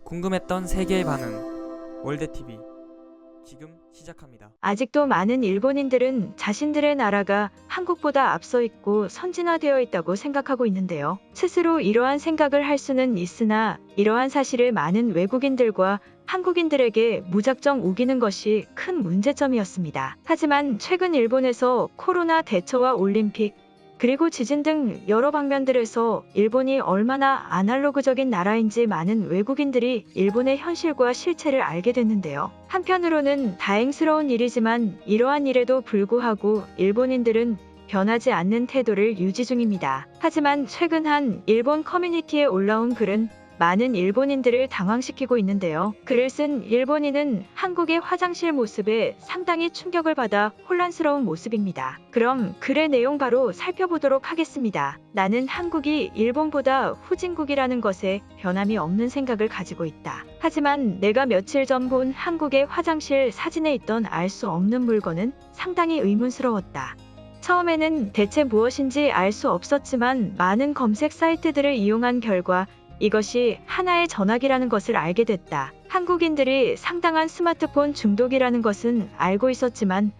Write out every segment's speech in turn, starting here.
궁금했던 세계의 반응. 월드TV 지금 시작합니다. 아직도 많은 일본인들은 자신들의 나라가 한국보다 앞서 있고 선진화되어 있다고 생각하고 있는데요. 스스로 이러한 생각을 할 수는 있으나 이러한 사실을 많은 외국인들과 한국인들에게 무작정 우기는 것이 큰 문제점이었습니다. 하지만 최근 일본에서 코로나 대처와 올림픽, 그리고 지진 등 여러 방면들에서 일본이 얼마나 아날로그적인 나라인지 많은 외국인들이 일본의 현실과 실체를 알게 됐는데요. 한편으로는 다행스러운 일이지만 이러한 일에도 불구하고 일본인들은 변하지 않는 태도를 유지 중입니다. 하지만 최근 한 일본 커뮤니티에 올라온 글은 많은 일본인들을 당황시키고 있는데요. 글을 쓴 일본인은 한국의 화장실 모습에 상당히 충격을 받아 혼란스러운 모습입니다. 그럼 글의 내용 바로 살펴보도록 하겠습니다. 나는 한국이 일본보다 후진국이라는 것에 변함이 없는 생각을 가지고 있다. 하지만 내가 며칠 전 본 한국의 화장실 사진에 있던 알 수 없는 물건은 상당히 의문스러웠다. 처음에는 대체 무엇인지 알 수 없었지만 많은 검색 사이트들을 이용한 결과 이것이 하나의 전화기라는 것을 알게 됐다. 한국인들이 상당한 스마트폰 중독이라는 것은 알고 있었지만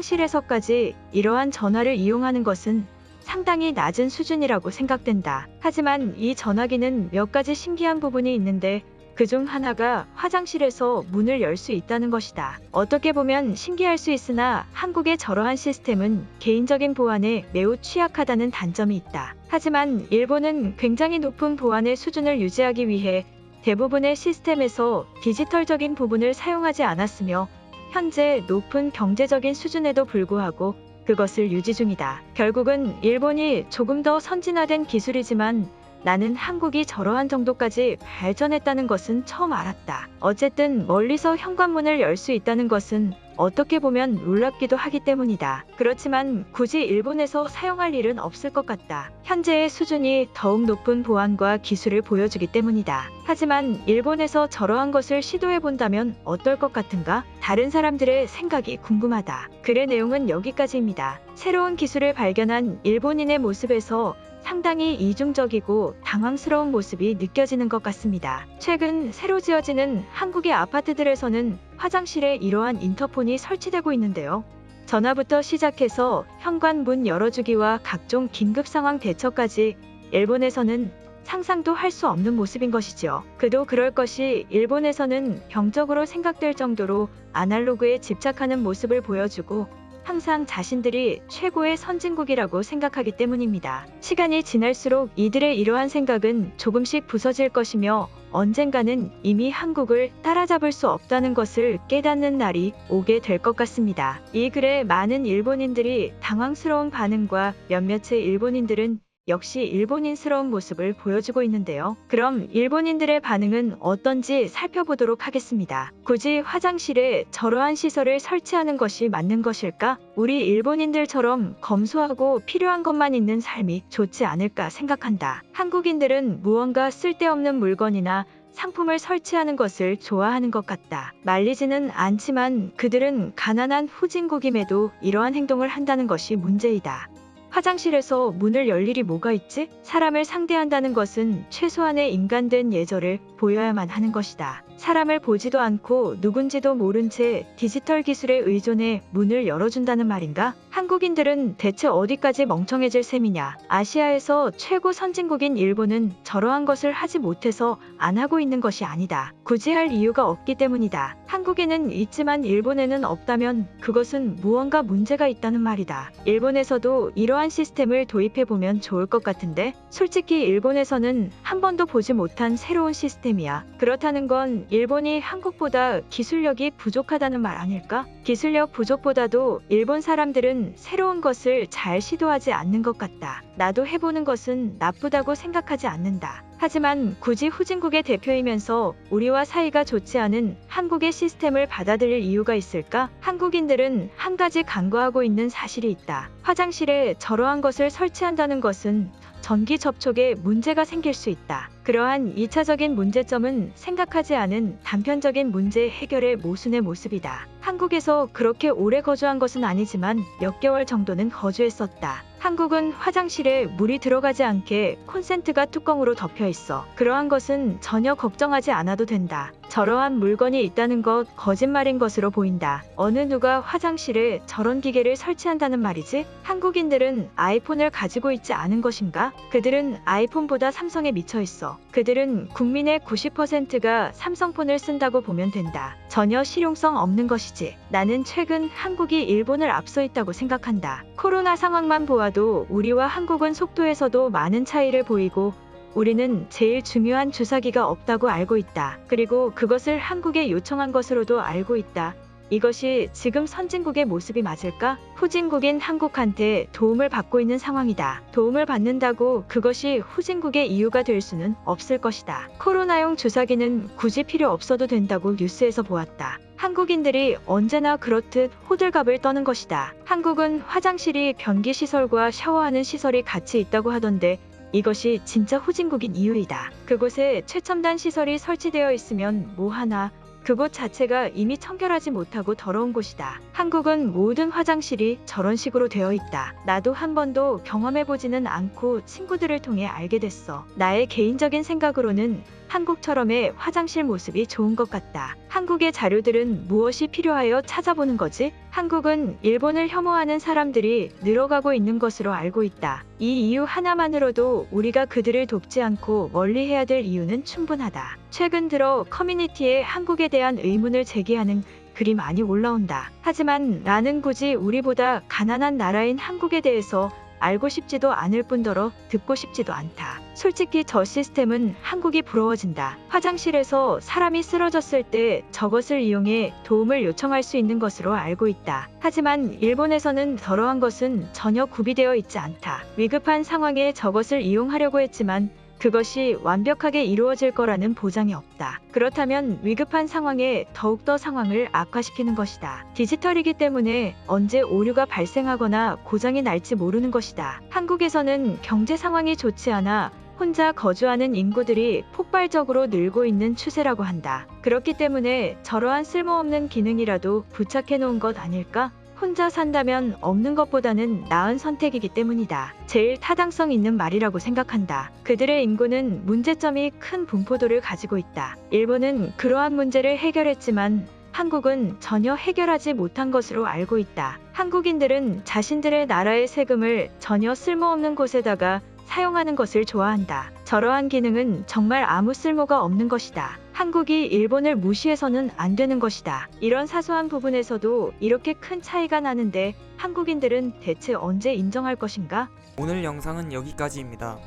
화장실에서까지 이러한 전화를 이용하는 것은 상당히 낮은 수준이라고 생각된다. 하지만 이 전화기는 몇 가지 신기한 부분이 있는데 그중 하나가 화장실에서 문을 열 수 있다는 것이다. 어떻게 보면 신기할 수 있으나 한국의 저러한 시스템은 개인적인 보안에 매우 취약하다는 단점이 있다. 하지만 일본은 굉장히 높은 보안의 수준을 유지하기 위해 대부분의 시스템에서 디지털적인 부분을 사용하지 않았으며 현재 높은 경제적인 수준에도 불구하고 그것을 유지 중이다. 결국은 일본이 조금 더 선진화된 기술이지만 나는 한국이 저러한 정도까지 발전했다는 것은 처음 알았다. 어쨌든 멀리서 현관문을 열 수 있다는 것은 어떻게 보면 놀랍기도 하기 때문이다. 그렇지만 굳이 일본에서 사용할 일은 없을 것 같다. 현재의 수준이 더욱 높은 보안과 기술을 보여주기 때문이다. 하지만 일본에서 저러한 것을 시도해 본다면 어떨 것 같은가? 다른 사람들의 생각이 궁금하다. 글의 내용은 여기까지입니다. 새로운 기술을 발견한 일본인의 모습에서 상당히 이중적이고 당황스러운 모습이 느껴지는 것 같습니다. 최근 새로 지어지는 한국의 아파트들에서는 화장실에 이러한 인터폰이 설치되고 있는데요. 전화부터 시작해서 현관 문 열어주기와 각종 긴급 상황 대처까지 일본에서는 상상도 할 수 없는 모습인 것이죠. 그도 그럴 것이 일본에서는 병적으로 생각될 정도로 아날로그에 집착하는 모습을 보여주고 항상 자신들이 최고의 선진국이라고 생각하기 때문입니다. 시간이 지날수록 이들의 이러한 생각은 조금씩 부서질 것이며 언젠가는 이미 한국을 따라잡을 수 없다는 것을 깨닫는 날이 오게 될 것 같습니다. 이 글에 많은 일본인들이 당황스러운 반응과 몇몇의 일본인들은 역시 일본인스러운 모습을 보여주고 있는데요. 그럼 일본인들의 반응은 어떤지 살펴보도록 하겠습니다. 굳이 화장실에 저러한 시설을 설치하는 것이 맞는 것일까? 우리 일본인들처럼 검소하고 필요한 것만 있는 삶이 좋지 않을까 생각한다. 한국인들은 무언가 쓸데없는 물건이나 상품을 설치하는 것을 좋아하는 것 같다. 말리지는 않지만 그들은 가난한 후진국임에도 이러한 행동을 한다는 것이 문제이다. 화장실에서 문을 열 일이 뭐가 있지? 사람을 상대한다는 것은 최소한의 인간된 예절을 보여야만 하는 것이다. 사람을 보지도 않고 누군지도 모른 채 디지털 기술에 의존해 문을 열어준다는 말인가? 한국인들은 대체 어디까지 멍청해질 셈이냐? 아시아에서 최고 선진국인 일본은 저러한 것을 하지 못해서 안 하고 있는 것이 아니다. 굳이 할 이유가 없기 때문이다. 한국에는 있지만 일본에는 없다면 그것은 무언가 문제가 있다는 말이다. 일본에서도 이러한 시스템을 도입해보면 좋을 것 같은데? 솔직히 일본에서는 한 번도 보지 못한 새로운 시스템이야. 그렇다는 건 일본이 한국보다 기술력이 부족하다는 말 아닐까? 기술력 부족보다도 일본 사람들은 새로운 것을 잘 시도하지 않는 것 같다. 나도 해보는 것은 나쁘다고 생각하지 않는다. 하지만 굳이 후진국의 대표이면서 우리와 사이가 좋지 않은 한국의 시스템을 받아들일 이유가 있을까? 한국인들은 한 가지 간과하고 있는 사실이 있다. 화장실에 저러한 것을 설치한다는 것은 전기 접촉에 문제가 생길 수 있다. 그러한 2차적인 문제점은 생각하지 않은 단편적인 문제 해결의 모순의 모습이다. 한국에서 그렇게 오래 거주한 것은 아니지만 몇 개월 정도는 거주했었다. 한국은 화장실에 물이 들어가지 않게 콘센트가 뚜껑으로 덮여 있어. 그러한 것은 전혀 걱정하지 않아도 된다. 저러한 물건이 있다는 것 거짓말인 것으로 보인다. 어느 누가 화장실에 저런 기계를 설치한다는 말이지? 한국인들은 아이폰을 가지고 있지 않은 것인가? 그들은 아이폰보다 삼성에 미쳐 있어. 그들은 국민의 90%가 삼성폰을 쓴다고 보면 된다. 전혀 실용성 없는 것이지. 나는 최근 한국이 일본을 앞서 있다고 생각한다. 코로나 상황만 보아도 우리와 한국은 속도에서도 많은 차이를 보이고 우리는 제일 중요한 주사기가 없다고 알고 있다. 그리고 그것을 한국에 요청한 것으로도 알고 있다. 이것이 지금 선진국의 모습이 맞을까? 후진국인 한국한테 도움을 받고 있는 상황이다. 도움을 받는다고 그것이 후진국의 이유가 될 수는 없을 것이다. 코로나용 주사기는 굳이 필요 없어도 된다고 뉴스에서 보았다. 한국인들이 언제나 그렇듯 호들갑을 떠는 것이다. 한국은 화장실이 변기시설과 샤워하는 시설이 같이 있다고 하던데 이것이 진짜 후진국인 이유이다. 그곳에 최첨단 시설이 설치되어 있으면 뭐하나 그곳 자체가 이미 청결하지 못하고 더러운 곳이다. 한국은 모든 화장실이 저런 식으로 되어 있다. 나도 한 번도 경험해보지는 않고 친구들을 통해 알게 됐어. 나의 개인적인 생각으로는 한국처럼의 화장실 모습이 좋은 것 같다. 한국의 자료들은 무엇이 필요하여 찾아보는 거지? 한국은 일본을 혐오하는 사람들이 늘어가고 있는 것으로 알고 있다. 이 이유 하나만으로도 우리가 그들을 돕지 않고 멀리해야 될 이유는 충분하다. 최근 들어 커뮤니티에 한국에 대한 의문을 제기하는 글이 많이 올라온다. 하지만 나는 굳이 우리보다 가난한 나라인 한국에 대해서 알고 싶지도 않을 뿐더러 듣고 싶지도 않다. 솔직히 저 시스템은 한국이 부러워진다. 화장실에서 사람이 쓰러졌을 때 저것을 이용해 도움을 요청할 수 있는 것으로 알고 있다. 하지만 일본에서는 저러한 것은 전혀 구비되어 있지 않다. 위급한 상황에 저것을 이용하려고 했지만 그것이 완벽하게 이루어질 거라는 보장이 없다. 그렇다면 위급한 상황에 더욱더 상황을 악화시키는 것이다. 디지털이기 때문에 언제 오류가 발생하거나 고장이 날지 모르는 것이다. 한국에서는 경제 상황이 좋지 않아 혼자 거주하는 인구들이 폭발적으로 늘고 있는 추세라고 한다. 그렇기 때문에 저러한 쓸모없는 기능이라도 부착해 놓은 것 아닐까? 혼자 산다면 없는 것보다는 나은 선택이기 때문이다. 제일 타당성 있는 말이라고 생각한다. 그들의 인구는 문제점이 큰 분포도를 가지고 있다. 일본은 그러한 문제를 해결했지만 한국은 전혀 해결하지 못한 것으로 알고 있다. 한국인들은 자신들의 나라의 세금을 전혀 쓸모없는 곳에다가 사용하는 것을 좋아한다. 저러한 기능은 정말 아무 쓸모가 없는 것이다. 한국이 일본을 무시해서는 안 되는 것이다. 이런 사소한 부분에서도 이렇게 큰 차이가 나는데 한국인들은 대체 언제 인정할 것인가? 오늘 영상은 여기까지입니다.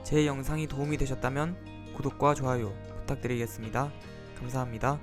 제 영상이 도움이 되셨다면 구독과 좋아요 부탁드리겠습니다. 감사합니다.